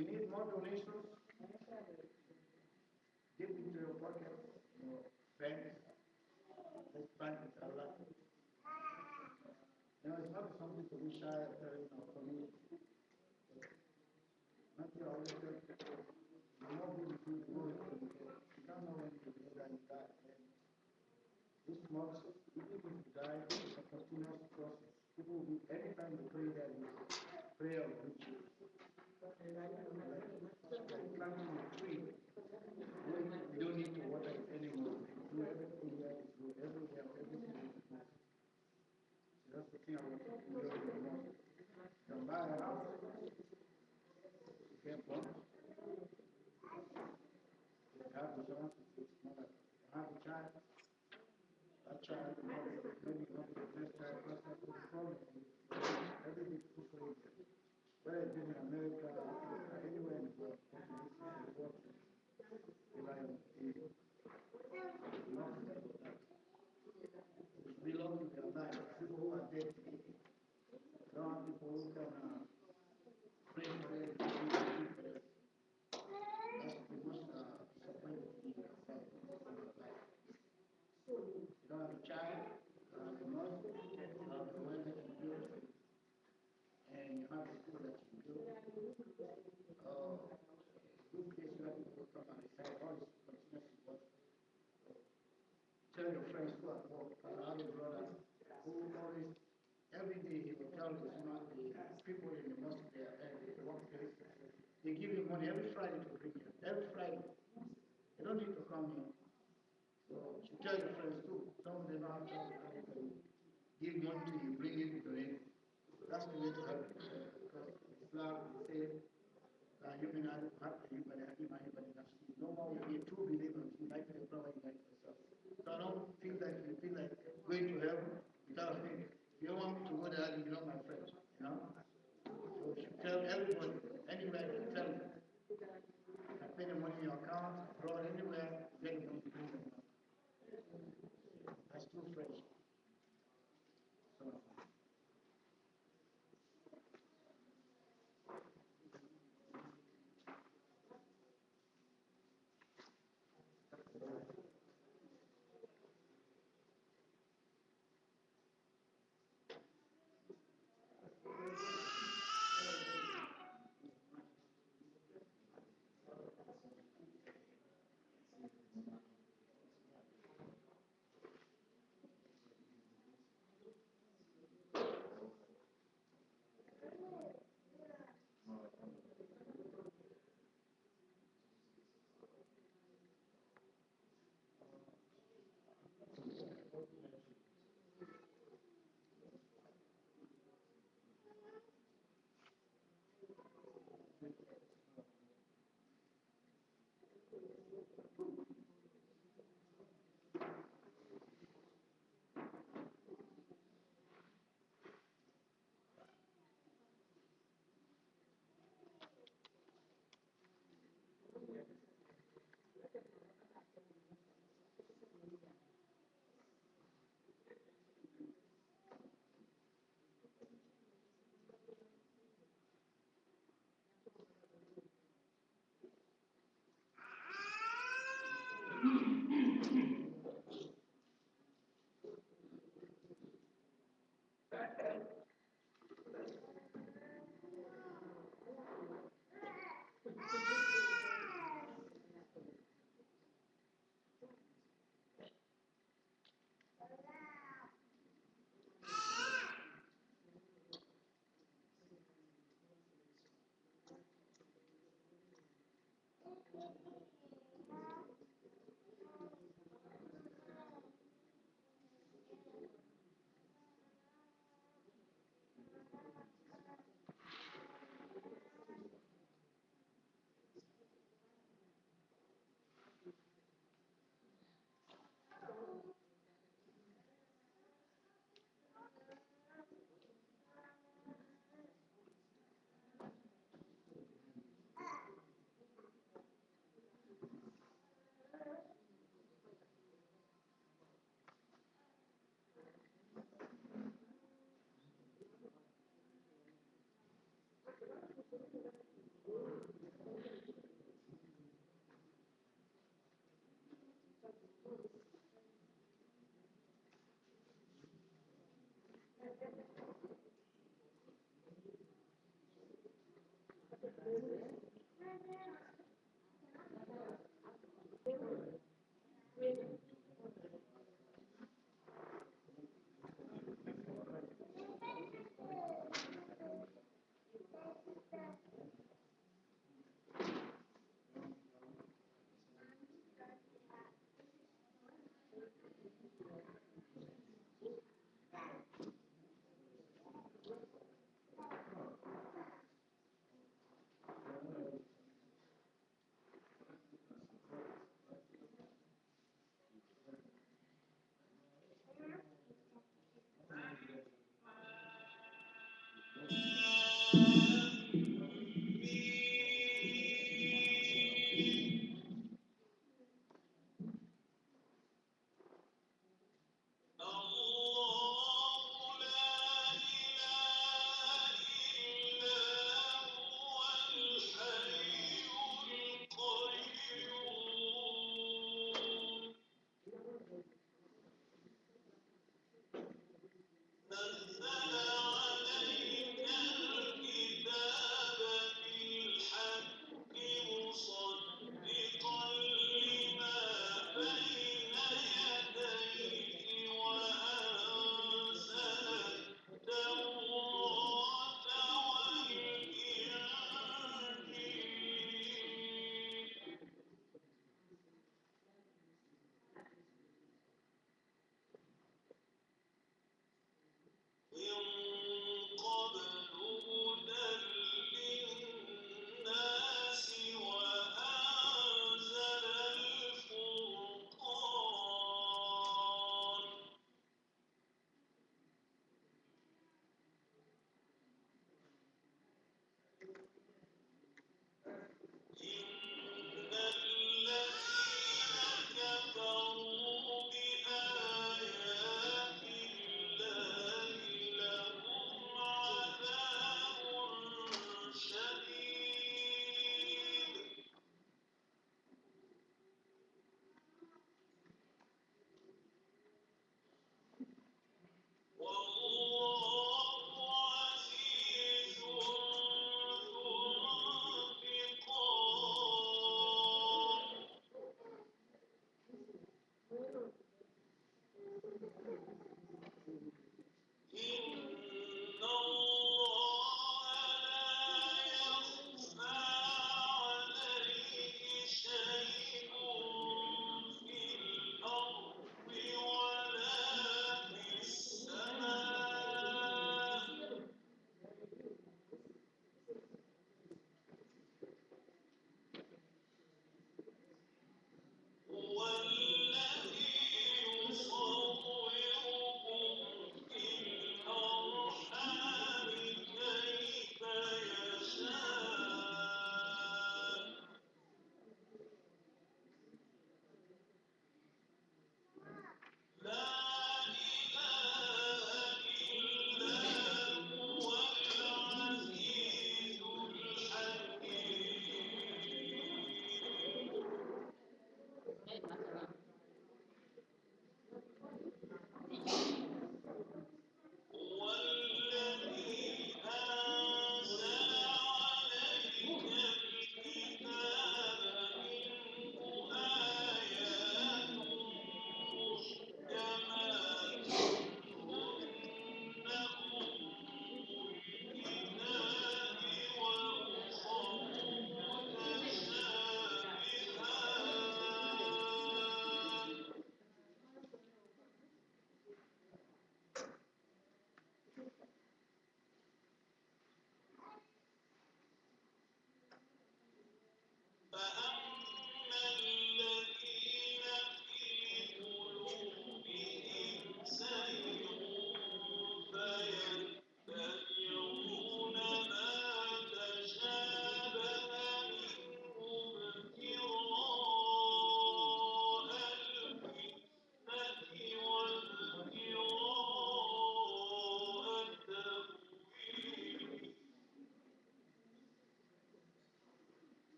We need more donations. Dip into your pocket, friends. Let's bank with Allah. It's not something to be shy of telling our community. Not to always tell people, the more we do, the more we do. You don't know when you do that, you die. This month, even if you die, it's a continuous process. People will be, every time they pray that, prayer of ritual. Like planting a tree. We don't need to water it anymore. Do everything that is good, everywhere, everything is good. So that's the thing I want to do in the morning. You can buy a house, you get one. You have the chance to fix more. You have a child, that child, maybe not the best child, but that's the problem. Everything is too crazy. Whether it's in America or anywhere in the world, it's important. Belong to their life. People who are dead today. There are people who can pray for them, do for them. That's the most suffering thing about life. You don't have a child, you don't have a mother, you don't have a wife that you build, and you have a school that you build. Good place where people come and recite all this continuous work. Tell your friends who are poor, I have a brother who always, every day he will tell his the people in the mosque there and the workplace, they give him money every Friday to bring here. Every Friday. You don't need to come here. So you tell your friends too. Some of them have to give money to you, bring it, donate. That's the way to help. Because Islam says, human no more will be a true believer unite with the Prophet, unite with yourself. So I don't feel like you feel like going to heaven without me. If you don't want me to go there, you're not my friend. You know? So you should tell everybody, anywhere you tell them. I pay the money in your account, abroad, anywhere, get the money to bring them. That's true friendship. So,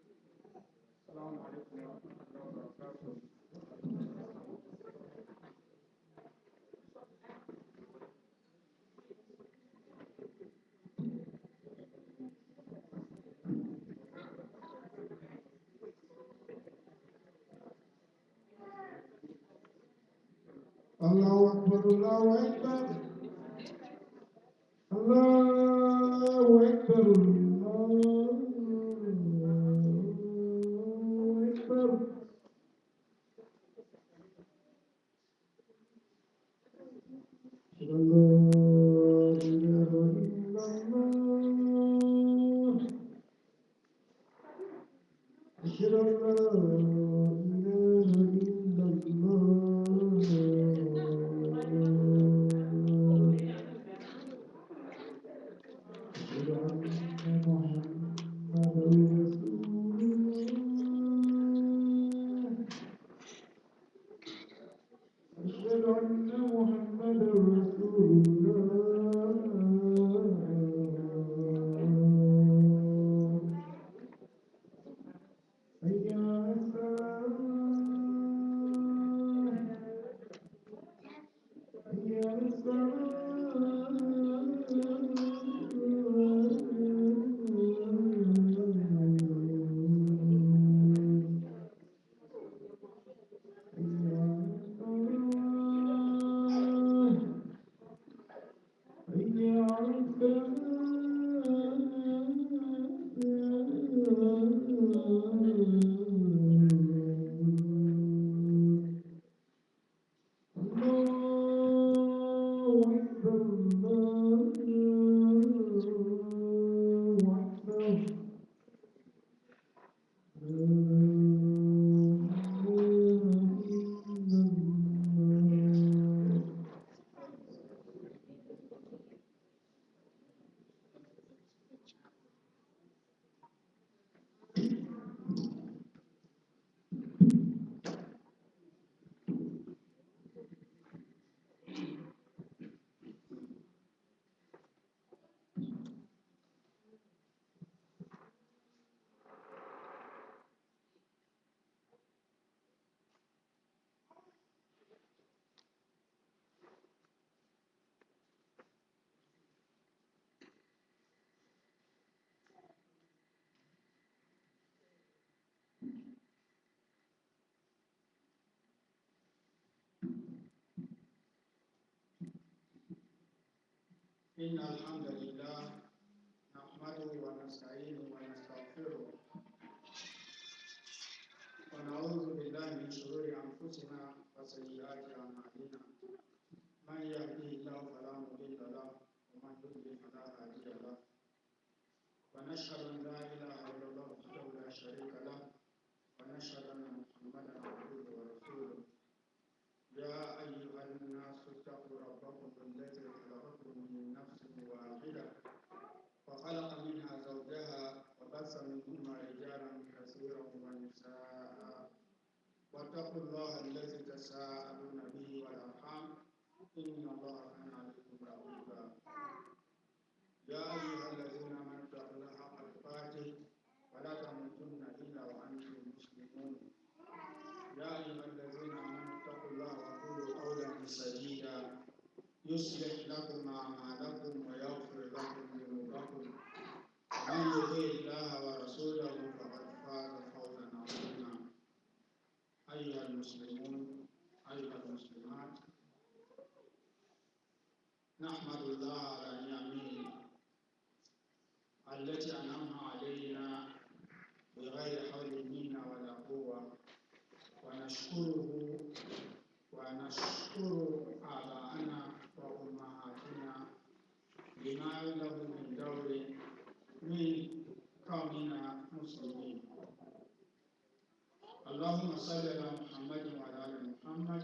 السلام عليكم ورحمة الله وبركاته. الله أكبر الله أكبر الله أكبر الله أكبر. أشهد أن لا إله إلا الله أشهد أن لا إله إلا الله أشهد أن محمدا رسول الله أشهد أن محمدا رسول الله حي على الصلاة حي على إن الحمد لله نحمده ونستعينه ونستغفره ونعوذ بالله من شرور أنفسنا وسيئات أعمالنا من يهده الله فلا مضل له ومن يضلل فلا هادي له ونشهد أن لا إله إلا الله وحده لا شريك له ونشهد أن محمدا عبده ورسوله يا أيها الناس اتقوا ربكم الذي خلقكم من نفس واحدة وخلق منها زوجها وبث منهما رجالا كثيرا ونساء واتقوا الله الذي تساءلون به والأرحام إن الله كان عليكم رقيبا يا أيها الذين آمنوا اتقوا الله حق تقاته ولا تموتن إلا وأنتم مسلمون يا أيها الذين آمنوا اتقوا الله وقولوا قولا سديدا يصلح لكم أعمالكم ويغفر لكم ذنوبكم ومن يطع الله ورسوله فقد فاز فوزا عظيما أيها المسلمون أيها المسلمات نحمد الله على نعمه التي أنعمها علينا بغير حول منا ولا قوة ونشكر آباءنا وأمهاتنا بما له من دور من كوننا مسلمين. الله اللهم صل على محمد وعلى آل محمد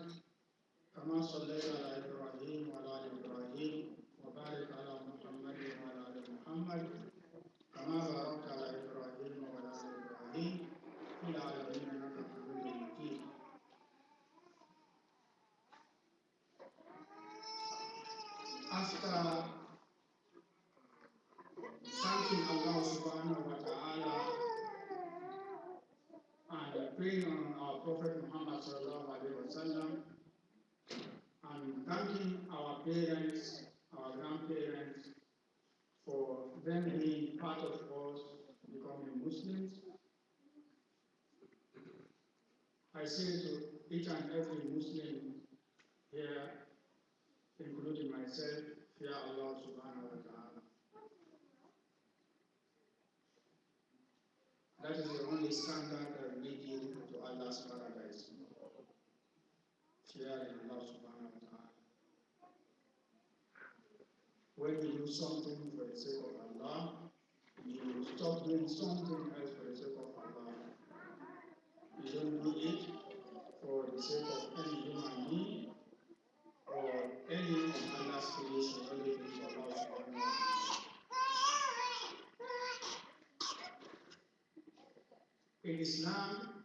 كما صليت على إبراهيم وعلى آل إبراهيم وبارك على محمد وعلى آل محمد كما باركت على إبراهيم وعلى آل إبراهيم في العالمين إنك حميد مجيد. After thanking Allah subhanahu wa ta'ala and praying on our Prophet Muhammad sallallahu alaihi wasallam and thanking our parents, our grandparents for them being part of us becoming Muslims, I say to each and every Muslim here, including myself, fear Allah subhanahu wa ta'ala. That is the only standard that will lead you to Allah's paradise. Fearing Allah subhanahu wa ta'ala. When you do something for the sake of Allah, you stop doing something else for the sake of Allah. You don't do it for the sake of any human being or any of Allah's creation, only for Allah subhanahu wa ta'ala. In Islam,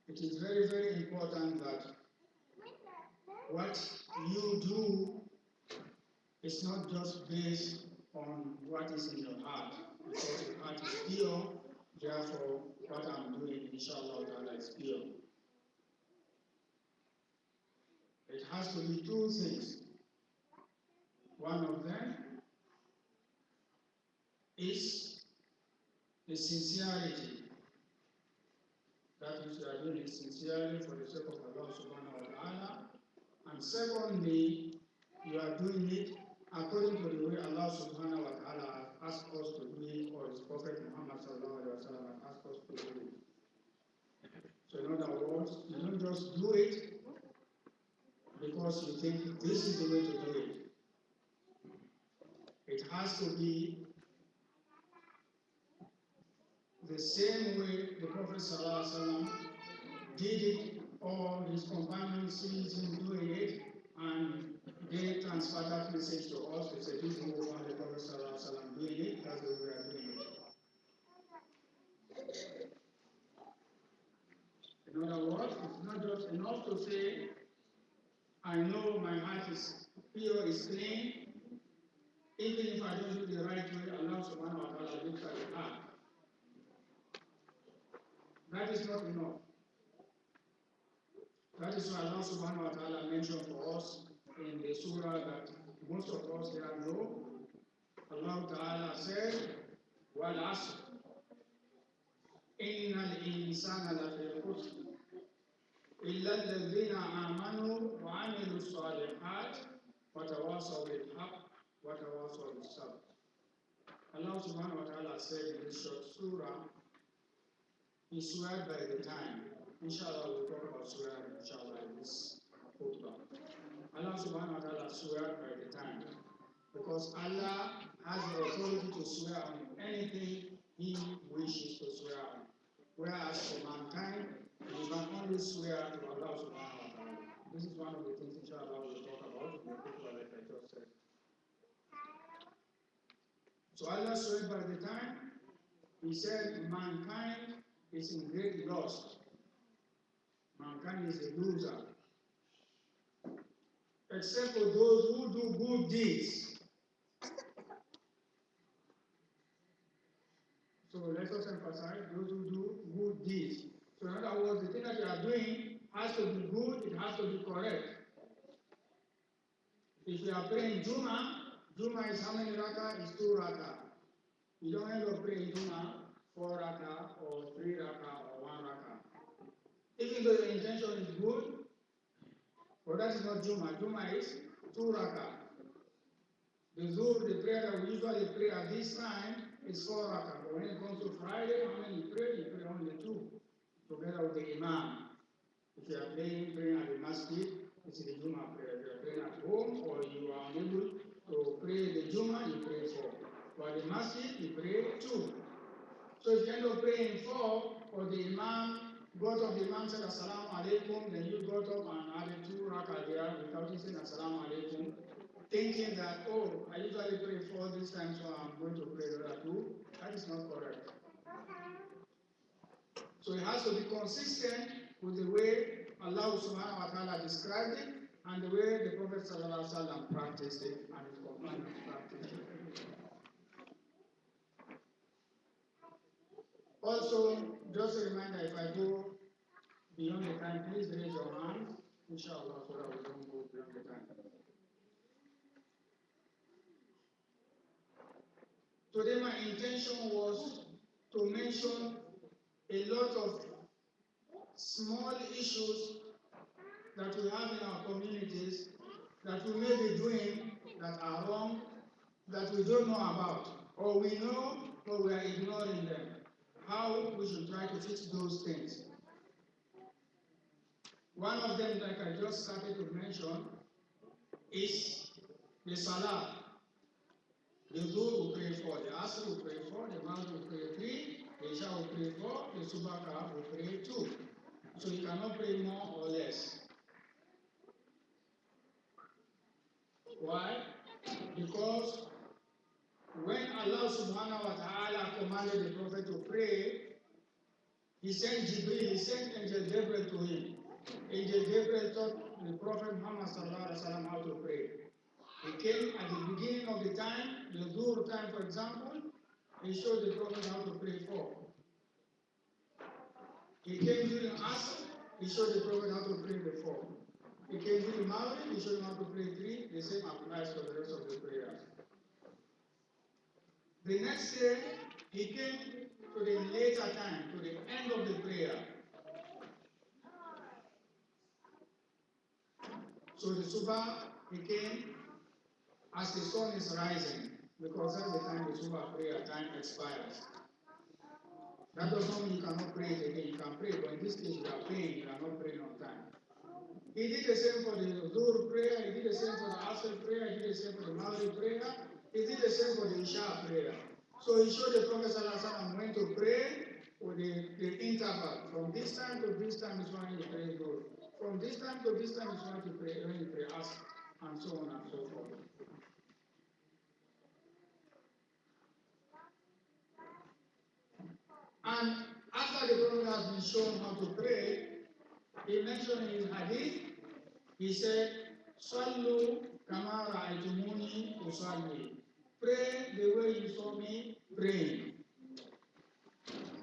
it is very, very important that what you do is not just based on what is in your heart, because your heart is pure, therefore what I'm doing, inshallah, is pure. It has to be two things. One of them is the sincerity. That is, you are doing it sincerely for the sake of Allah subhanahu wa ta'ala. And secondly, you are doing it according to the way Allah subhanahu wa ta'ala has asked us to do it, or His Prophet Muhammad sallallahu alaihi wasallam has asked us to do it. So in other words, you don't just do it because you think this is the way to do it. It has to be the same way the Prophet sallallahu alaihi wasallam did it, or his companions sees him doing it, and they transfer that message to us. They say, this is what the Prophet sallallahu alaihi wasallam doing it, that's the way we are doing it. In other words, it's not just enough to say, I know my heart is pure, is clean. Even if I don't do the right way, Allah subhanahu wa ta'ala looks at the heart. That is not enough. That is why Allah subhanahu wa ta'ala mentioned for us in the surah that most of us here know. Allah ta'ala said, Wal asr, innal insana lafi khusr, illa alladhina amanu wa amilu salihat, wa tawasaw bil haqq, wa tawasaw bis sabr. Allah subhanahu wa ta'ala said in this short surah, He swear by the time. Inshallah, we'll talk about swear, inshallah, in this khutbah. Allah subhanahu wa ta'ala swear by the time. Because Allah has the authority to swear on anything He wishes to swear on. Whereas for mankind, you can only swear to Allah subhanahu wa ta'ala. This is one of the things, inshallah, we'll talk about in the khutbah like I just said. So Allah swear by the time. He said mankind is in great loss. Mankind is a loser. Except for those who do good deeds. So let us emphasize those who do good deeds. So in other words, the thing that you are doing has to be good, it has to be correct. If you are praying Jumahh, Jumahh is how many rakah? It's 2 rakah. You don't end up praying Jumahh 4 rakah or 3 rakah or 1 rakah. Even though your intention is good, but that is not Jum'ah. Jum'ah is 2 rakah. The Zuhr, the prayer that we usually pray at this time, is 4 rakah. But when it comes to Friday, how many you pray? You pray only 2, together with the Imam. If you are praying at the masjid, it's the Jum'ah prayer. If you are praying at home or you are unable to pray the Jum'ah, you pray 4. But the masjid, you pray 2. So if you end up praying 4, or the Imam got up, the Imam said Assalamu alaikum, then you got up and added 2 rakah there without saying Assalamu alaikum, thinking that, oh, I usually pray 4 this time, so I'm going to pray the other 2. That is not correct. So it has to be consistent with the way Allah subhanahu wa ta'ala described it and the way the Prophet sallallahu alaihi wasallam practiced it and his companions practiced it. Also, just a reminder, if I go beyond the time, please raise your hand, inshallah, so that we don't go beyond the time. Today my intention was to mention a lot of small issues that we have in our communities that we may be doing that are wrong, that we don't know about, or we know but we are ignoring them. How we should try to fix those things. One of them, like I just started to mention, is the Salah. The Dhuhr will pray 4, the Asr will pray 4, the Maghrib will pray 3, the Isha will pray 4, the Subh will pray 2. So you cannot pray more or less. Why? Because when Allah subhanahu wa ta'ala commanded the Prophet to pray, he sent Jibril, he sent Angel Gabriel to him. Angel Gabriel taught the Prophet Muhammad sallallahu alaihi wasallam how to pray. He came at the beginning of the time, the Dhuhr time for example, he showed the Prophet how to pray 4. He came during Asr, he showed the Prophet how to pray the 4. He came during Maghrib, he showed him how to pray 3. The same applies for the rest of the prayers. The next day, he came to the later time, to the end of the prayer. So the Subh, he came as the sun is rising, because that's the time the Subh prayer time expires. That does not mean you cannot pray it again. You can pray, but in this case you are praying, you are not praying on time. He did the same for the Dhuhr prayer, he did the same for the Asr prayer, he did the same for the Maghrib prayer, he did the same for the Isha prayer. So he showed the Prophet ﷺ when to pray with the interval. From this time to this time is when you pray Dhuhr. From this time to this time is when you pray Asr, and so on and so forth. And after the Prophet has been shown how to pray, he mentioned in his hadith, he said, Sallu kama ra'aytumuni usalli. Pray the way you saw me praying.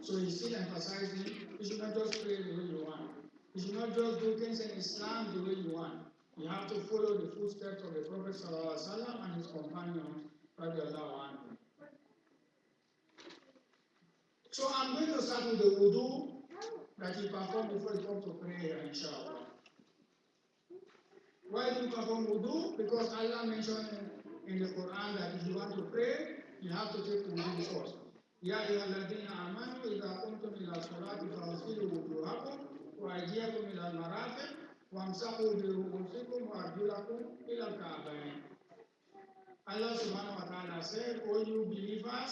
So he's still emphasizing, you should not just pray the way you want. You should not just do things in Islam the way you want. You have to follow the footsteps of the Prophet ﷺ and his companions, radiallahu anhu. So I'm going to start with the wudu that you perform before you come to prayer, inshallah. Why do you perform wudu? Because Allah mentioned in the Quran that if you want to pray, you have to take wudu first. Ya ayyuhalladhina amanu idha qumtum ila salati faghsilu wujuhakum wa aydiyakum ila al-marafiq wamsahu bi ru'usikum wa arjulakum ila al-ka'bayn. Allah subhanahu wa ta'ala said, O you believers,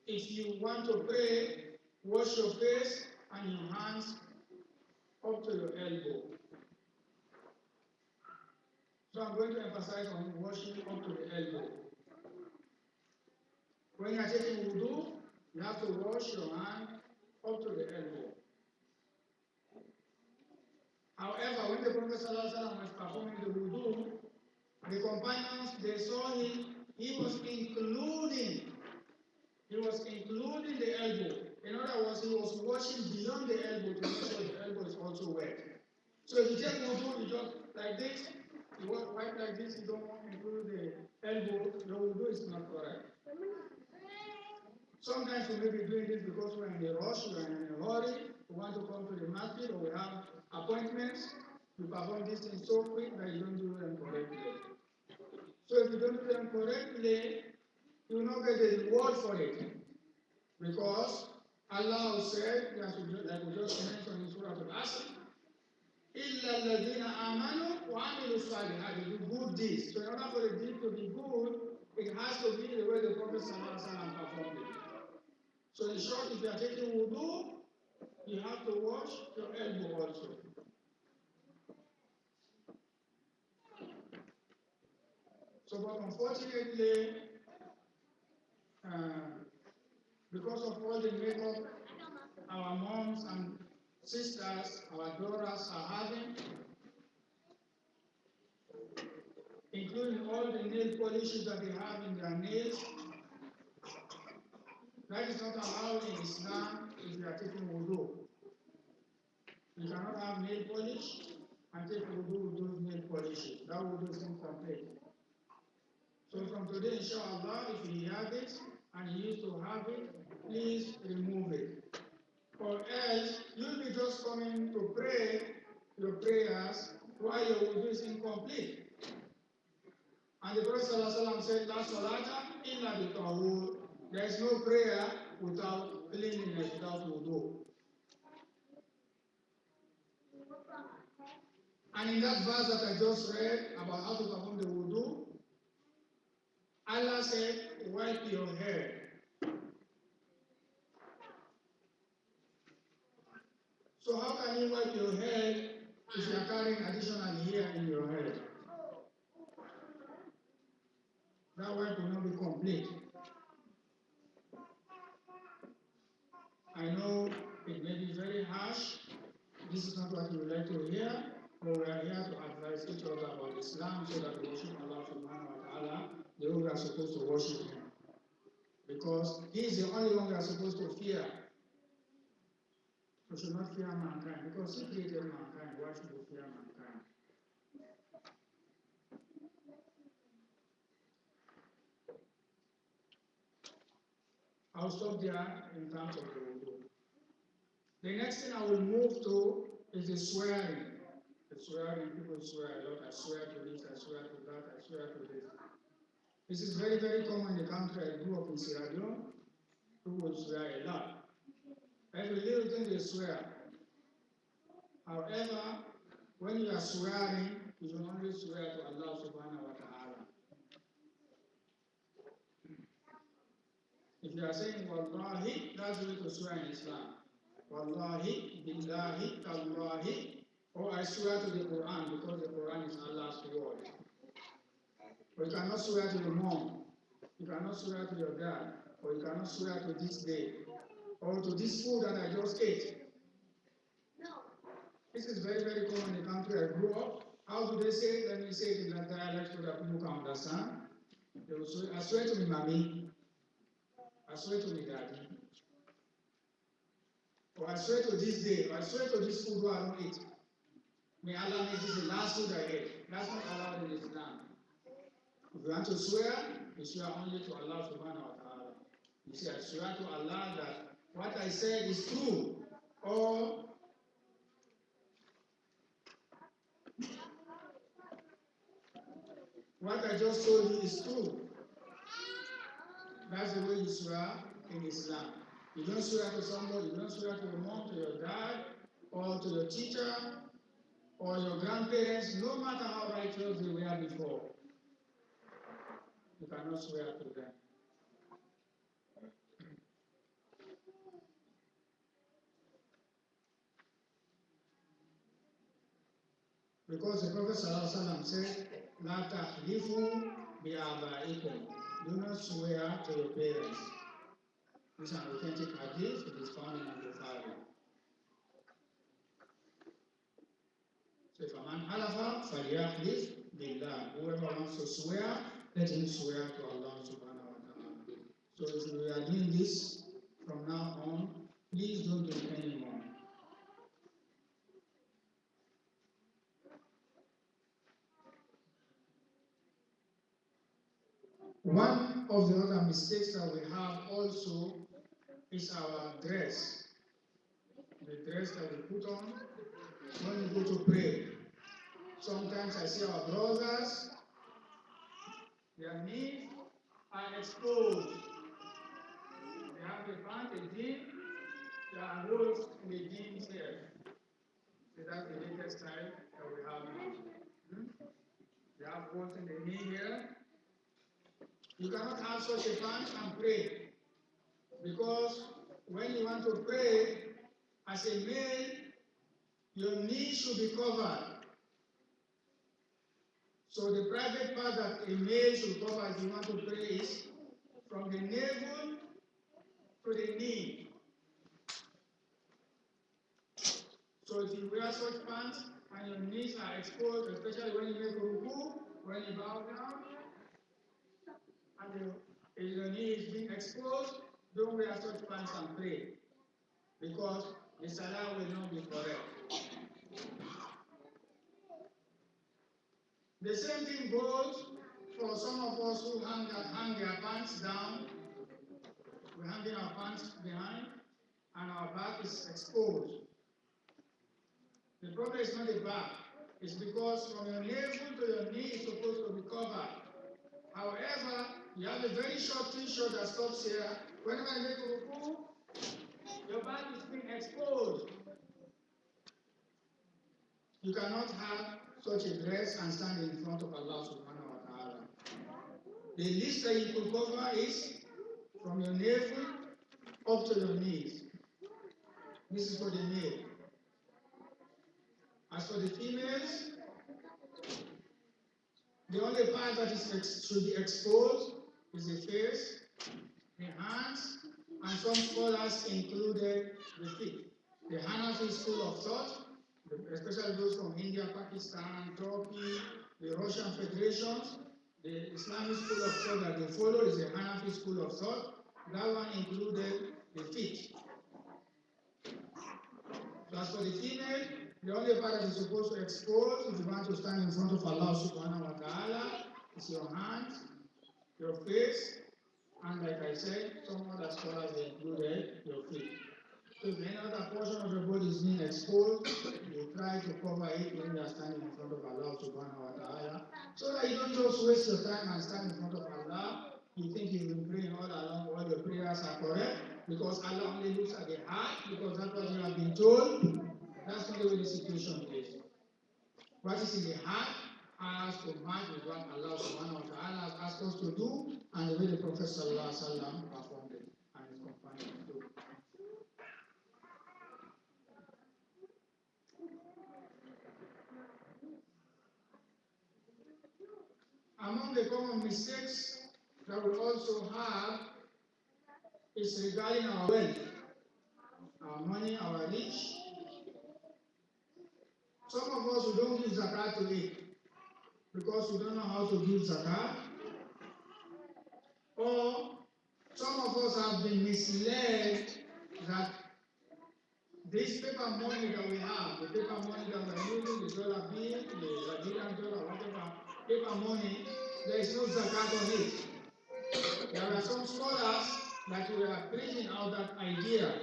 if you want to pray, wash your face and your hands up to your elbow. So I'm going to emphasize on washing up to the elbow. When you are taking wudu, you have to wash your hand up to the elbow. However, when the Prophet ﷺ was performing the wudu, the companions, they saw him, he was including the elbow. In other words, he was washing beyond the elbow to make sure the elbow is also wet. So if you take wudu, you just like this, you wipe like this, you don't want to include the elbow, your wudu is not correct. Sometimes we may be doing this because we're in a rush, we're in a hurry, we want to come to the masjid, or we have appointments. You perform these things so quick that you don't do them correctly. So if you don't do them correctly, you will not get the reward for it. Because Allah said, like we just mentioned in Surah Al-Asr, إِلَّا الَّذِينَ آمَنُوا وَعَمِلُوا الصَّالِحَاتِ, do good deeds. So in order for the deed to be good, it has to be the way the Prophet ﷺ performed it. So in short, if you are taking wudu, you have to wash your elbow also. So, but unfortunately, because of all the makeup our moms and sisters, our daughters are having, including all the nail polishes that they have in their nails, that is not allowed in Islam if you are taking wudu. You cannot have nail polish and take wudu with those nail polishes. That wudu is incomplete. So from today, inshallah, if you have it and you used to have it, please remove it. Or else, you'll be just coming to pray your prayers while your wudu is incomplete. And the Prophet ﷺ said, La salata illa bi tahur. There is no prayer without cleanliness, without wudu. And in that verse that I just read about how to perform the wudu, Allah said, wipe your hair. So how can you wipe your head if you are carrying additional hair in your head? That wipe will not be complete. I know it may be very harsh. This is not what you would like to hear, but we are here to advise each other about Islam so that we worship Allah subhanahu wa ta'ala the way we are supposed to worship Him. Because He is the only one we are supposed to fear. We should not fear mankind, because He created mankind. Why should we fear mankind? I'll stop there in terms of the wudu. The next thing I will move to is the swearing. The swearing, people swear a lot. I swear to this, I swear to that, I swear to this. This is very, very common in the country. I grew up in Sierra Leone. People swear a lot. Every little thing they swear. However, when you are swearing, you should only swear to Allah subhanahu wa ta'ala. If you are saying Wallahi, that's the way to swear in Islam. Wallahi, billahi, tallahi. Or I swear to the Quran, because the Quran is Allah's word. But you cannot swear to your mom. You cannot swear to your dad. Or you cannot swear to this day. Or to this food that I just ate. This is very, very common in the country I grew up. How do they say it? Let me say it in that dialect so that people can understand. They will say, I swear to me, mommy. I swear to me, daddy. Or I swear to this day. Or I swear to this food I don't eat. May Allah make this the last food I ate. That's not allowed in Islam. If you want to swear, you swear only to Allah subhanahu wa ta'ala. You say, I swear to Allah that what I said is true. Or what I just told you is true. That's the way you swear in Islam. You don't swear to somebody, you don't swear to your mom, to your dad, or to your teacher, or your grandparents, no matter how righteous they were before. You cannot swear to them. Because the Prophet ﷺ said, La tahlifu bi'abaikum. Do not swear to your parents. This is an authentic hadith. It is found in Bukhari. So if a man halafa, falyahlif billah. Whoever wants to swear, let him swear to Allah subhanahu wa ta'ala. So if we are doing this from now on, please don't do it anymore. One of the other mistakes that we have also is our dress. The dress that we put on when we go to pray. Sometimes I see our brothers, their knees are exposed. They have a pant, a jean, there are holes in the jeans here. So that's the latest style that we have now. They have holes in the knee here. You cannot have such a pant and pray. Because when you want to pray As a male, your knees should be covered. So the private part that a male should cover if you want to pray is from the navel to the knee. So if you wear such pants and your knees are exposed, especially when you make ruku, when you bow down, and your knee is being exposed, don't wear such pants and pray, because the salah will not be correct. The same thing goes for some of us who hang their pants down. We're hanging our pants behind, and our back is exposed. The problem is not the back. It's because from your navel to your knee is supposed to be covered. However, you have a very short t-shirt that stops here. Whenever you make a ruku, your back is being exposed. You cannot have such a dress and stand in front of Allah subhanahu wa ta'ala. The least that you could cover is from your navel up to your knees. This is for the male. As for the females, the only part that should be exposed is the face, the hands, and some scholars included the feet. The Hanafi school of thought, especially those from India, Pakistan, Turkey, the Russian federations, the Islamic school of thought that they follow is the Hanafi school of thought. That one included the feet. So as for the female, the only part that is supposed to expose if you want to stand in front of Allah subhanahu wa ta'ala is your hands, your face, and like I said, some other scholars included your feet. So if any other portion of your body is being exposed, you try to cover it when you are standing in front of Allah subhanahu wa ta'ala, so that you don't just waste your time and stand in front of Allah. You think you've been praying all along, all your prayers are correct, because Allah only looks at the heart, because that's what you have been told. That's not the way the situation is. What is in the heart has to match with what Allah subhanahu wa ta'ala has asked us to do, and the way the Prophet sallallahu alaihi wasallam performed it, and his companions do. Among the common mistakes that we also have is regarding our wealth, our money, our rich. Some of us who don't give zakat to it because we don't know how to give zakat, or some of us have been misled that this paper money that we have, the paper money that we're using, the dollar bill, the Nigerian dollar, whatever, paper money, there is no zakat on it. There are some scholars that were preaching out that idea.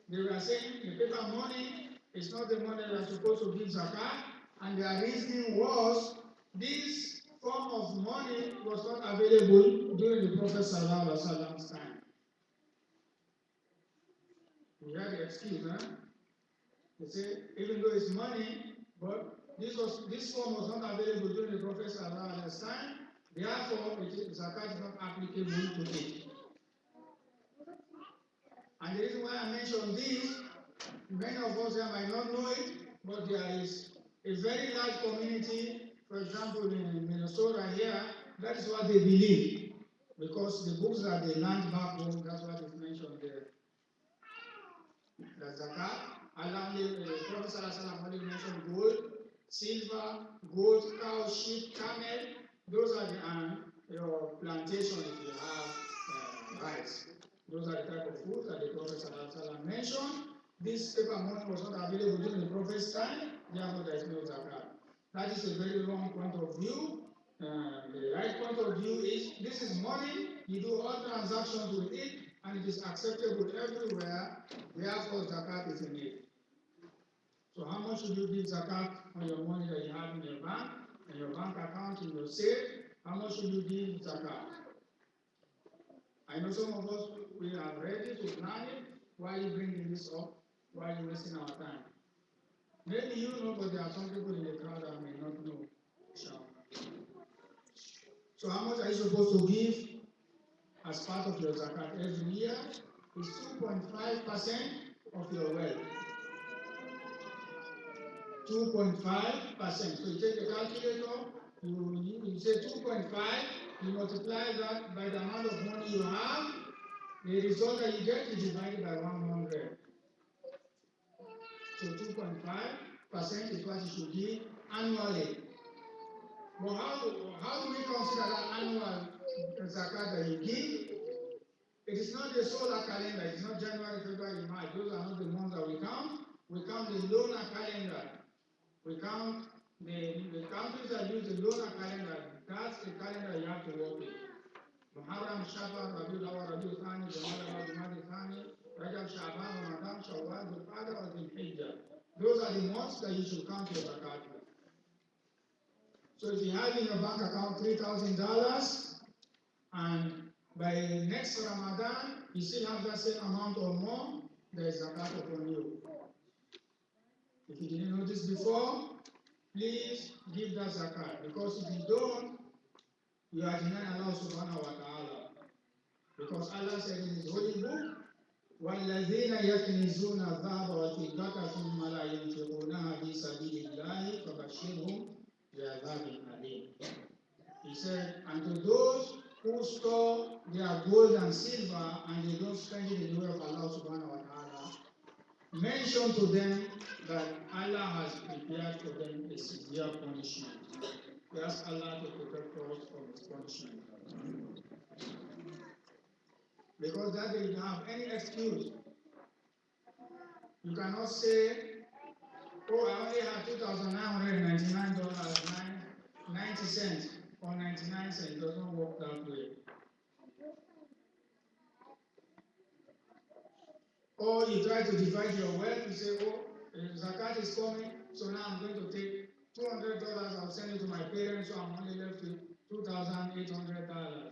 They were saying the paper money is not the money that is supposed to give zakat, and their reasoning was this form of money was not available during the Prophet sallallahu alaihi wasallam's time. You hear the excuse, huh? They say even though it's money, but this form was not available during the Prophet sallallahu alaihi wasallam's time. Therefore, zakat is not applicable to it. And the reason why I mention this, many of us here might not know it, but there is a very large community, for example, in Minnesota here, that is what they believe. Because the books that they learned back home, that's what is mentioned there. The zakat, the Prophet ﷺ only mentioned gold, silver, goat, cow, sheep, camel. Those are your plantation if you have rice. Those are the type of foods that the Prophet ﷺ mentioned. This paper money was not available during the Prophet's time, therefore there is no zakat. That is a very wrong point of view. The right point of view is this is money, you do all transactions with it, and it is acceptable everywhere, therefore zakat is in it. So how much should you give zakat on your money that you have in your bank, in your bank account, in your safe? How much should you give zakat? I know some of us, we are ready to plan it. Why are you bringing this up? Why are you wasting our time? Maybe you know, but there are some people in the crowd that may not know. So how much are you supposed to give as part of your zakat every year is 2.5% of your wealth. 2.5%. So you take the calculator, you say 2.5, you multiply that by the amount of money you have, the result that you get is divided by 100. So 2.5% is what you should give annually. Well, how do we consider that annual zakat that you give? It is not the solar calendar, it is not January, February, March. Those are not the months that we count. We count the lunar calendar. We count the countries that use the lunar calendar. That's the calendar you have to work with. Muharram, Shaban, Rabiul Awwal, Rabiul Thani, Jumada, Jumada Thani, Rajab, Shaban, Ramadan, Shawwal, Dhul-Qa'dah, or Dhul-Hijjah. Those are the months that you should count your zakat with. So if you have in your bank account $3,000, and by next Ramadan, you still have that same amount or more, there is zakat upon you. If you didn't know this before, please give that zakat, because if you don't, you are denying Allah subhanahu wa ta'ala. Because Allah said in His holy book, وَالَّذِينَ يَكْنِزُونَ الذَّهَبَ وَالْفِضَّةَ ثُمَّ لَا يُنْفِقُونَهَا فِي سَبِيلِ اللَّهِ فَبَشِّرْهُم بِعَذَابٍ أَلِيمٍ. He said, and to those who store their gold and silver and they don't spend it in the way of Allah subhanahu wa ta'ala, mention to them that Allah has prepared for them a severe punishment. We ask Allah to protect us from His punishment. Because that they don't have any excuse. You cannot say, oh, I only have $2,999.90 or 99 cents. It doesn't work that way. Or you try to divide your wealth, you say, oh, zakat is coming, so now I'm going to take $200, I'll send it to my parents, so I'm only left with $2,800.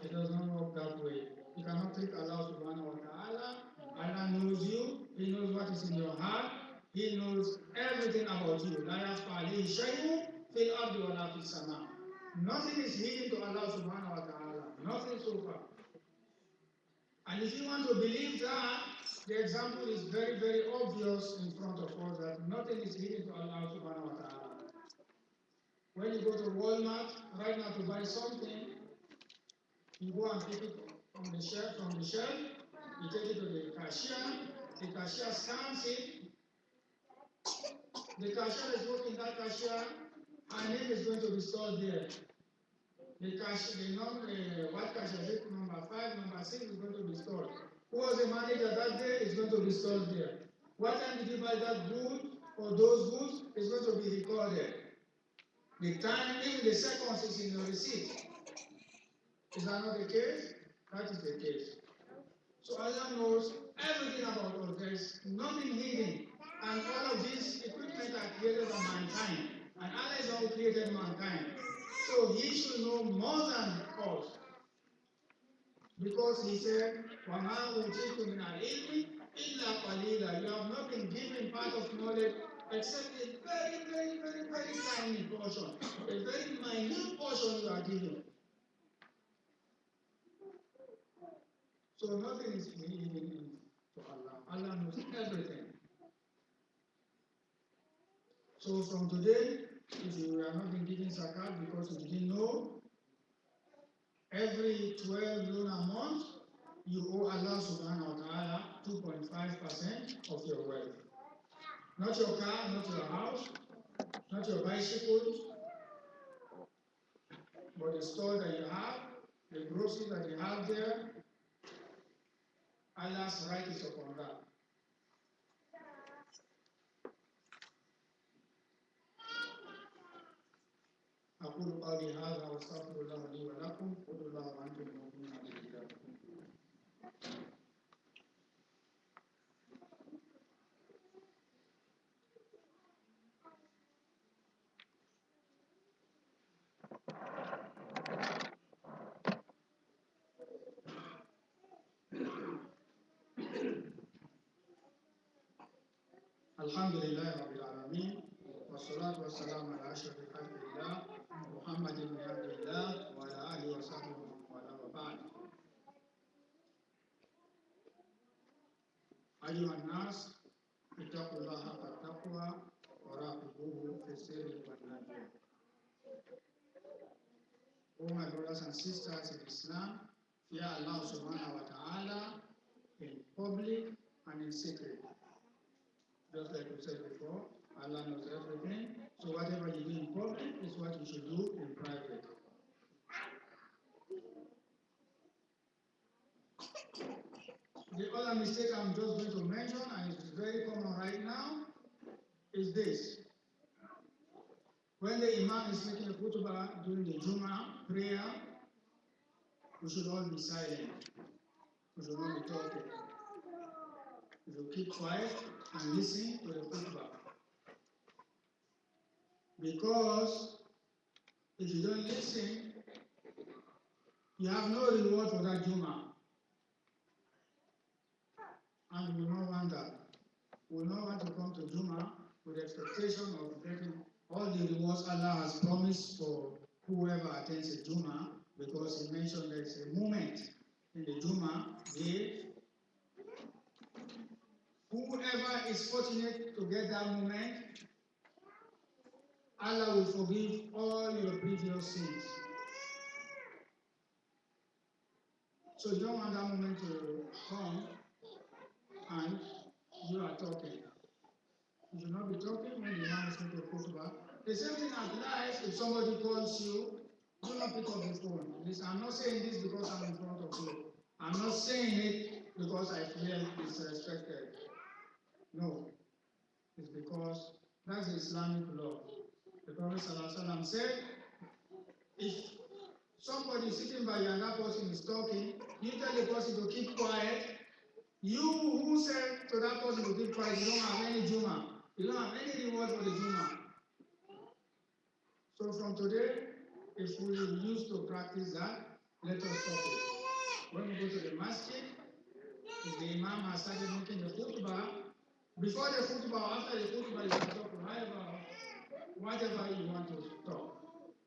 It does not work that way. You cannot trick Allah subhanahu wa ta'ala. Allah knows you, He knows what is in your heart, He knows everything about you. لا يخفى عليه شيء في الأرض ولا في السماء. Nothing is hidden to Allah subhanahu wa ta'ala. Nothing so far. And if you want to believe that, the example is very, very obvious in front of us that nothing is hidden to Allah subhanahu wa ta'ala. When you go to Walmart right now to buy something, you go and pick it from the shelf, you take it to the cashier scans it, the cashier is working that cashier, her name is going to be stored there. The white cashier, number 5, number 6 is going to be stored. Who was the manager that day is going to be stored there. What time did you buy that good or those goods is going to be recorded. The time, even the seconds is in your receipt. Is that not the case? That is the case. So Allah knows everything about us. There is nothing hidden. And all of these equipment are created by mankind. And Allah is the one who created mankind. So He should know more than us. Because He said, وَمَا أُوتِيتُ مِنَ الْعِلْمِ إِلَّا قَلِيلًا. You have not been given part of knowledge except a very, very, very, very tiny portion. A very minute portion you are given. So nothing is hidden to Allah. Allah knows everything. So from today, if you are not been giving zakat because you didn't know, every 12 lunar months, you owe Allah subhanahu wa ta'ala 2.5% of your wealth. Not your car, not your house, not your bicycle, but the store that you have, the groceries that you have there, Allah's right is upon that. أقول قولي هذا وأستغفر الله لي ولكم قولوا الله وأنتم مؤمنون بالله. الحمد لله رب العالمين والصلاة والسلام على أشرف خلق الله محمد بن عبد الله وعلى آله وصحبه ومن والاه وبعد. أيها الناس اتقوا الله حق التقوى وراقبوه في السر والنجوى. Oh my brothers and sisters in Islam, fear Allah subhanahu wa ta'ala in public and in secret. Just like we said before, Allah knows everything. So whatever you do in public is what you should do in private. The other mistake I'm just going to mention, and it's very common right now, is this. When the Imam is making a khutbah during the Jum'ah prayer, we should all be silent. We should not be talking. We should keep quiet and listen to the khutbah. Because if you don't listen, you have no reward for that Jum'ah. And we will not want that. We will not want to come to Jum'ah with the expectation of getting all the rewards Allah has promised for whoever attends the Jum'ah, because He mentioned there's a moment in the Jum'ah day. Whoever is fortunate to get that moment, Allah will forgive all your previous sins. So you don't want that moment to come and you are talking. You should not be talking when the Imam is making a khutbah. The same thing applies if somebody calls you, do not pick up the phone. Listen, I'm not saying this because I'm in front of you. I'm not saying it because I feel disrespected. No. It's because that's the Islamic law. The Prophet ﷺ said, if somebody is sitting by you and that person is talking, you tell the person to keep quiet. You who said to that person to keep quiet, you don't have any Jum'ah. You don't have any reward for the Jum'ah. So from today, if we used to practice that, let us stop it. When we go to the masjid, if the Imam has started making the khutbah, before the khutbah, after the khutbah, you can talk whatever you want to talk.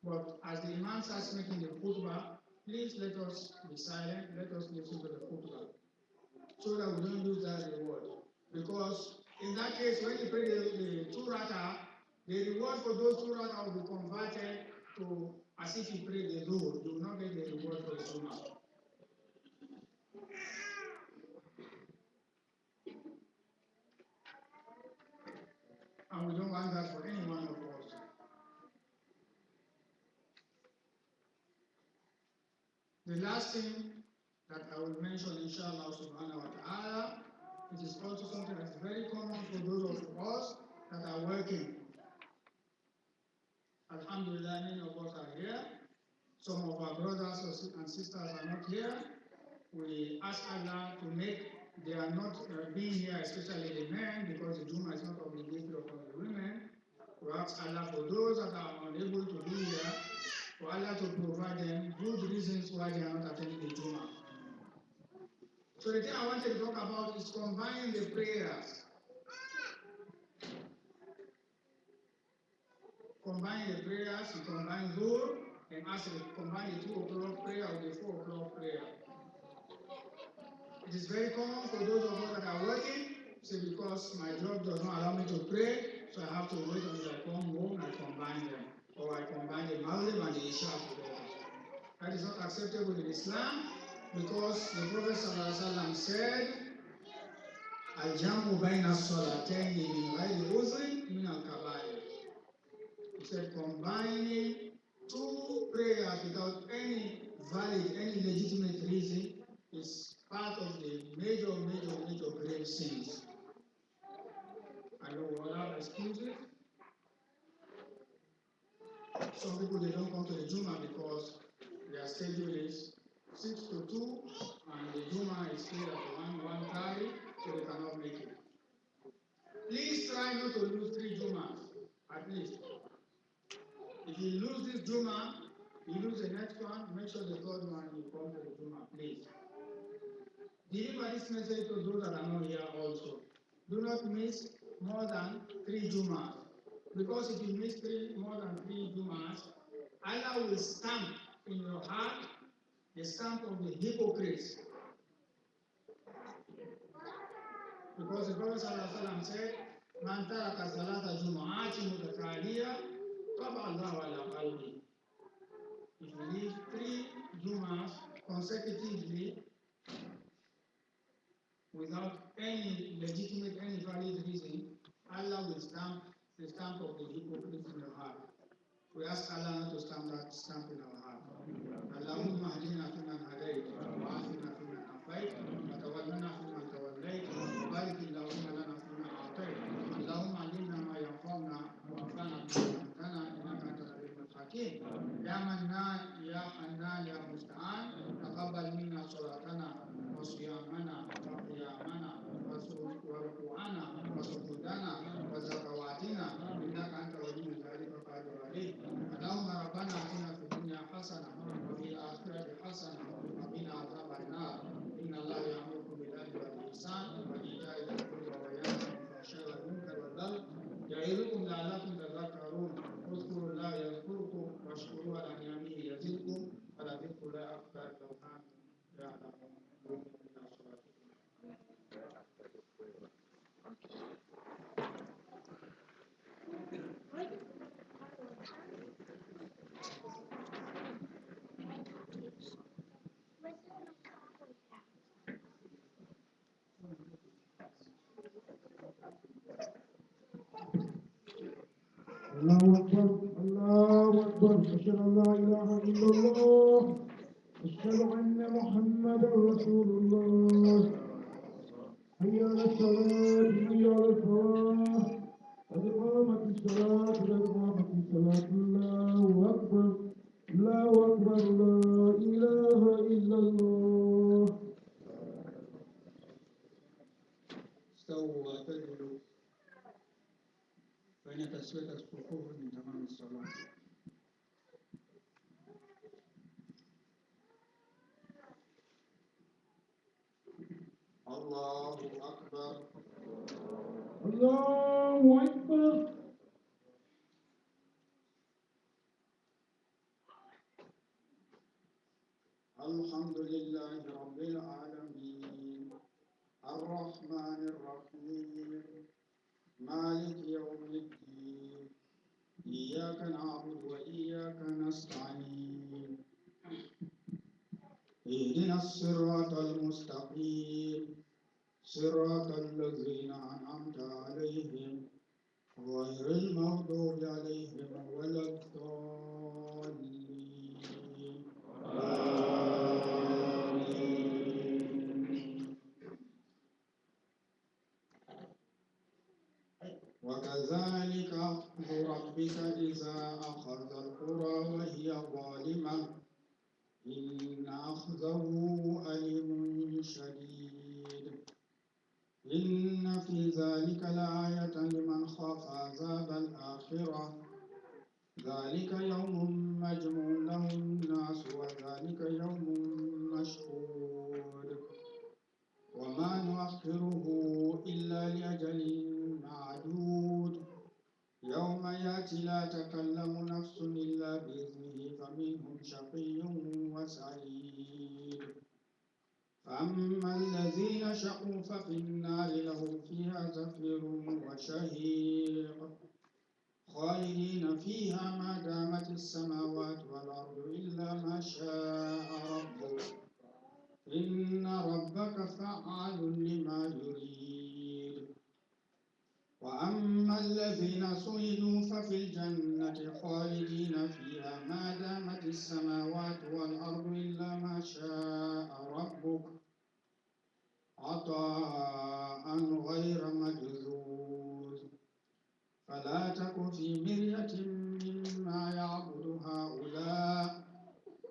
But as the Imam starts making the khutbah, please let us be silent, let us listen to the khutbah, so that we don't lose that reward. Because in that case, when you pray the 2 rak'ah, the reward for those 2 rak'ah will be converted to as if you pray the Dhuhr. You will not get the reward for the Sunnah. And we don't want that for any one of us. The last thing that I will mention, inshallah subhanahu wa ta'ala, it is also something that is very common for those of us that are working. Alhamdulillah, many of us are here. Some of our brothers and sisters are not here. We ask Allah to make their not being here, especially the men, because the Jum'ah is not obligatory upon the women. We ask Allah for those that are unable to be here, for Allah to provide them good reasons why they are not attending the Jum'ah. So the thing I want to talk about is combining the prayers. Combine the prayers, you combine Dhuhr and Asr, combine the 2 o'clock prayer or the 4 o'clock prayer. It is very common for those of us that are working, say because my job does not allow me to pray, so I have to wait until I come home and combine them. Or I combine the Maghrib and the Isha together. That is not acceptable in Islam, because the Prophet ﷺ said, Al-Jam'u bayna as-salatayn min ghayri uzrin min al-kabair. He said, combining 2 prayers without any valid, any legitimate reason is part of the major grave sins. I know we all have excuses. Some people, they don't come to the Jum'ah because their schedule is 6 to 2 and the Jum'ah is still at 1:30, so they cannot make it. Please try not to lose 3 Jum'ahs, at least. If you lose this Jum'ah, you lose the next one, make sure the 3rd one you come to the Jum'ah, please. Deliver this message to those that are not here also. Do not miss more than 3 Jum'ahs. Because if you miss more than 3 Jum'ahs, Allah will stamp in your heart the stamp of the hypocrites. Because the Prophet ﷺ said, Man taraka salata jumu'ati mutataliya, taba Allahu ala qalbi. If you leave 3 Jumu'ahs consecutively without any legitimate, any valid reason, Allah will stamp the stamp of the hypocrite in your heart. We ask Allah not to stamp that stamp in our heart. اللهم اهدنا فيمن هديت وعافنا فيمن عافيت وتولنا فيمن توليت وبارك اللهم لنا فيما اعطيت اللهم علمنا ما ينفعنا وانفعنا بما علمتنا انك انت العليم الحكيم يا منان يا حنان يا مستعان تقبل منا صلاتنا وصيامنا وقيامنا وركوعنا وسجودنا وزكواتنا انك انت ولي ذلك القادر عليه اللهم ربنا اتنا في الدنيا حسنه وفي الآخرة حسنة وقنا عذاب النار إن الله يأمركم بالعدل والإحسان وإيتاء ذي القربى وينهى عن الفحشاء والمنكر والبغي يعظكم لعلكم تذكرون اذكروا الله يذكركم واشكروه على نعمه يزدكم ولذكر الله أكبر لو كنتم تعلمون قوموا إلى صلاتكم. الله أكبر الله أكبر أشهد أن لا إله إلا الله أشهد أن محمدا رسول الله حي على الصلاة حي على الفلاح قد قامت الصلاة قد قامت الصلاة الله أكبر الله أكبر لا إله إلا الله. استووا واعتدلوا فإن تسوية الصفوف من تمام الصلاة. الله أكبر الله أكبر. الحمد لله رب العالمين الرحمن الرحيم مالك يوم الدين إياك نعبد وإياك نستعين اهدنا الصراط المستقيم صراط الذين أنعمت عليهم غير المغضوب عليهم ولا الضالين وكذلك أخذ ربك إذا أخذ القرى وهي ظالمة إن أخذه أليم شديد إن في ذلك لآية لمن خاف عذاب الآخرة ذلك يوم مجموع له الناس وذلك يوم مشهود وما نؤخره إلا لأجل معدود يوم يأتي لا تكلم نفس إلا بإذنه فمنهم شقي وسعيد فأما الذين شقوا ففي النار لهم فيها زفير وشهيق خالدين فيها ما دامت السماوات والأرض إلا ما شاء ربك إن ربك فعال لما يريد وأما الذين سئلوا ففي الجنة خالدين فيها ما دامت السماوات والأرض إلا ما شاء ربك عطاء غير مجذوذ فلا تك في مرية مما يعبد هؤلاء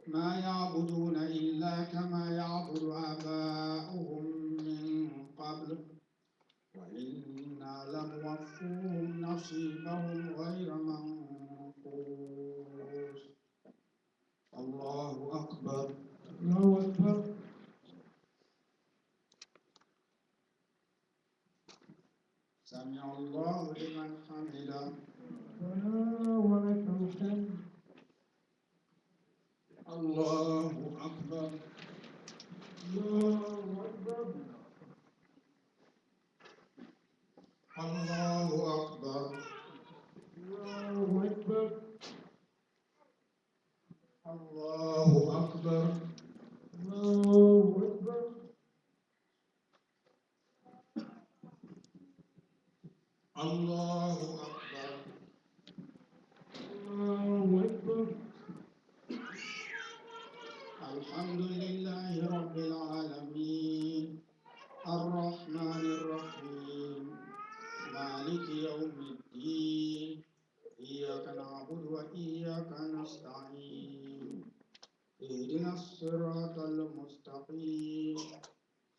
ما يعبدون إلا كما يعبد آباؤهم من قبل وإنا لموفوهم نصيبهم غير منقوص الله أكبر الله أكبر. سمع الله لمن حمده ربنا ولك الحمد. الله أكبر الله أكبر. الله أكبر. الله أكبر. الله أكبر. الله أكبر. الله أكبر. الله أكبر. الحمد لله رب العالمين الرحمن الرحيم مالك يوم الدين إياك نعبد وإياك نستعين اهدنا الصراط المستقيم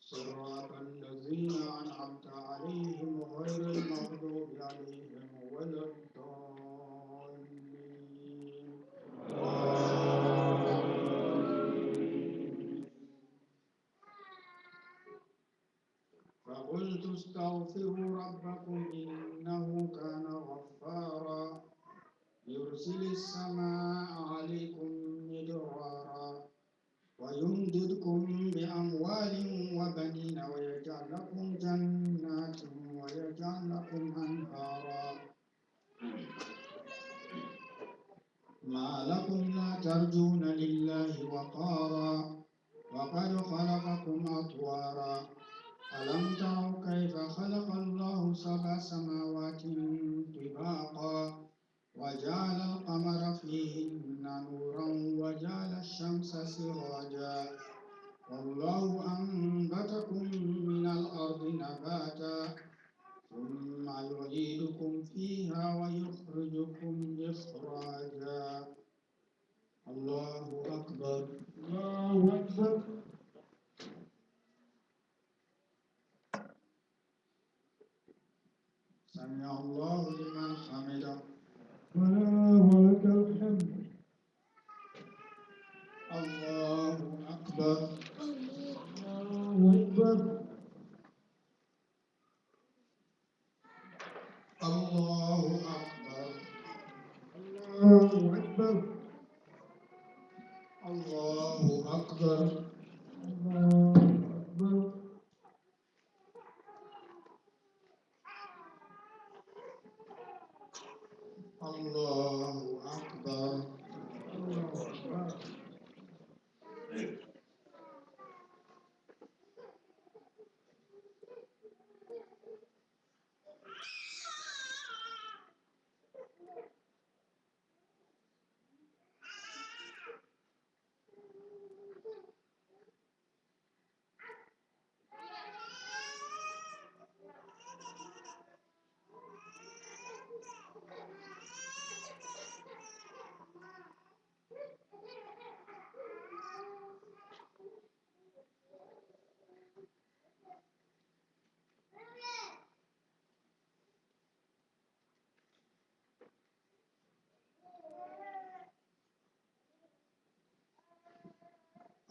صراط الذين أنعمت عليهم غير المغضوب عليهم ولا الضالين. فقلت استغفروا ربكم إنه كان غفارا يرسل السماء عليكم مدرارا ويمددكم بأموال وبنين ويجعل لكم جنات ويجعل لكم أنهارا ما لكم لا ترجون لله وقارا وقد خلقكم أطوارا ألم تروا كيف خلق الله سبع سماوات طباقا وجعل القمر فيهن نورا وجعل الشمس سراجا والله أنبتكم من الأرض نباتا ثم يعيدكم فيها ويخرجكم إخراجا. الله أكبر. الله أكبر. سمع الله لمن حمده. ربنا ولك الحمد. الله أكبر. الله أكبر. الله أكبر. الله أكبر. الله أكبر. الله أكبر. الله أكبر.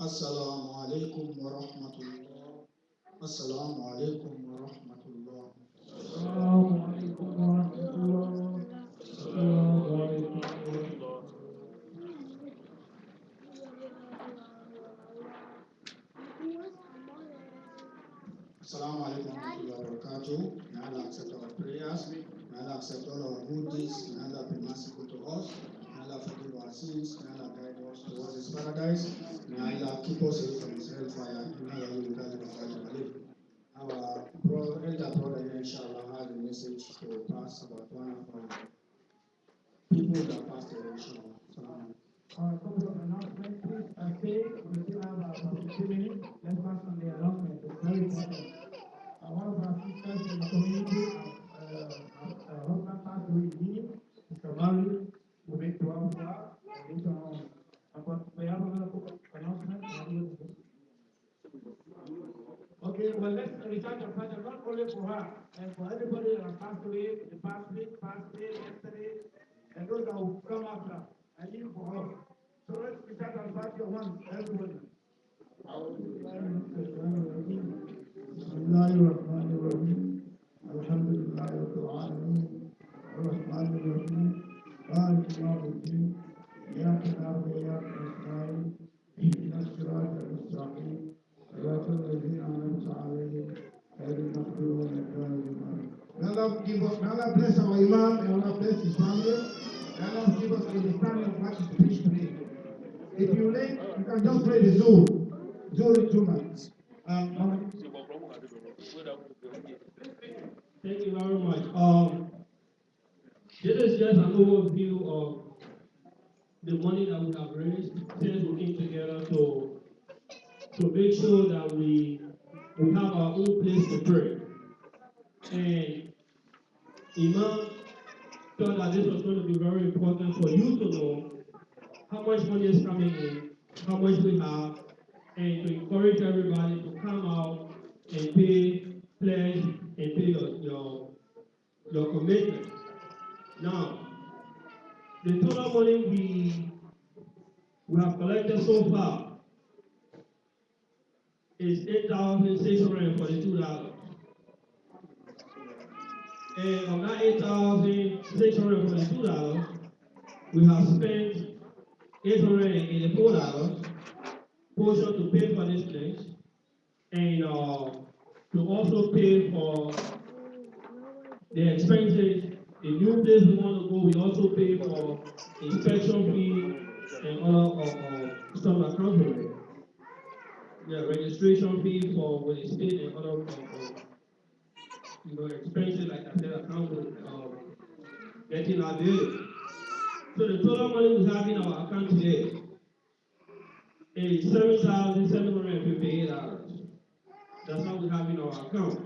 السلام عليكم ورحمة الله. السلام عليكم ورحمة الله. السلام عليكم ورحمة الله. السلام عليكم ورحمة الله. Assalamu alaikum wa rahmatullahi wa barakatuh. May Allah accept our prayers. May Allah accept all our good deeds. May Allah be merciful to us. May Allah forgive our sins. May Allah guide us towards His paradise. May Allah keep us safe from His hellfire. Our elder brother here, inshallah, has a message to pass about one of our people that passed away, inshallah. Assalamu alaikum. A couple of announcements, please. We still have about 2 minutes. Let's pass on the announcement. It's very important. One of our sisters in the community, her husband passed away in Guinea. Mr. Mali will make 12 hours later on. But we have another announcement. Okay, well, let's recite the prayer, not only for her, and for everybody that has passed away, the past week, yesterday, and those that will come after, and even for us. So let's recite the prayer once, everybody. بسم الله الرحمن الرحيم الحمد لله رب العالمين الرحمن الرحيم مالك يوم الدين إياك نعبد وإياك نستعين اهدنا الصراط المستقيم صراط الذين أنعمت عليهم غير المغضوب عليهم ولا الضالين Allah bless our Imam, and Allah bless his family. And Allah give us understanding of what is preached today. If you like, you can just pray the Zuhr Jumahh. Thank you very much. This is just an overview of the money that we have raised since we came together to make sure that we have our own place to pray. And Imam thought that this was going to be very important for you to know how much money is coming in, how much we have, and to encourage everybody to come out and pay, pledge, and pay your commitment. Now, the total money we have collected so far is $8,642. And of that $8,642, we have spent $884 portion to pay for this place, and to also pay for the expenses. The new place we want to go, we also pay for inspection fee and other stuff that comes with it. The registration fee for with the state and other expenses, like I said, account with getting our building. So the total money we have in our account today is $7,758. That's what we have in our account.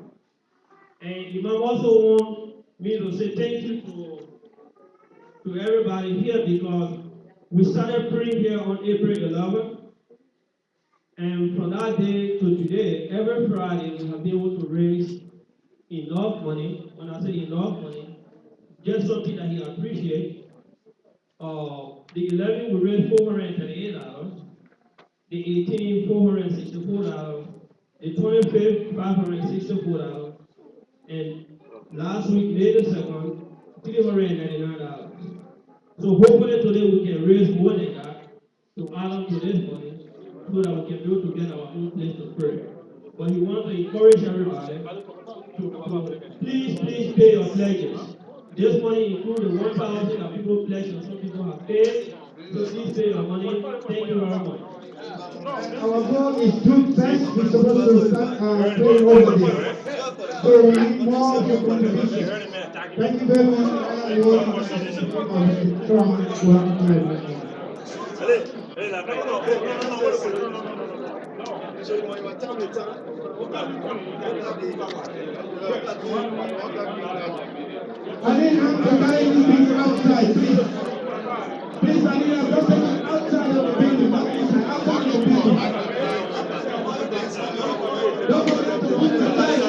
And Imam also want me to say thank you to everybody here, because we started praying here on April 11th. And from that day to today, every Friday we have been able to raise enough money. When I say enough money, just something that he appreciates. The 11th we raised $438. The 18th $464. The 25th $564. And last week, May the 2nd, $399. So hopefully today we can raise more than that to add on to this money, so that we can be able to get our own place to pray. But we want to encourage everybody to please pay your pledges. This money includes the 1,000 that people pledged and some people have paid. So please pay your money. Thank you very much. Our goal is to best. We're supposed to start praying over there. So we need more of your contribution. Thank you very much. I need to carry these people outside, please. Please, I need to go outside of the building, not inside, outside of the building. Don't forget to put the light.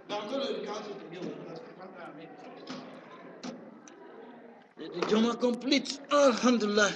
I'm going to count it together because the Jumahh complete. Alhamdulillah.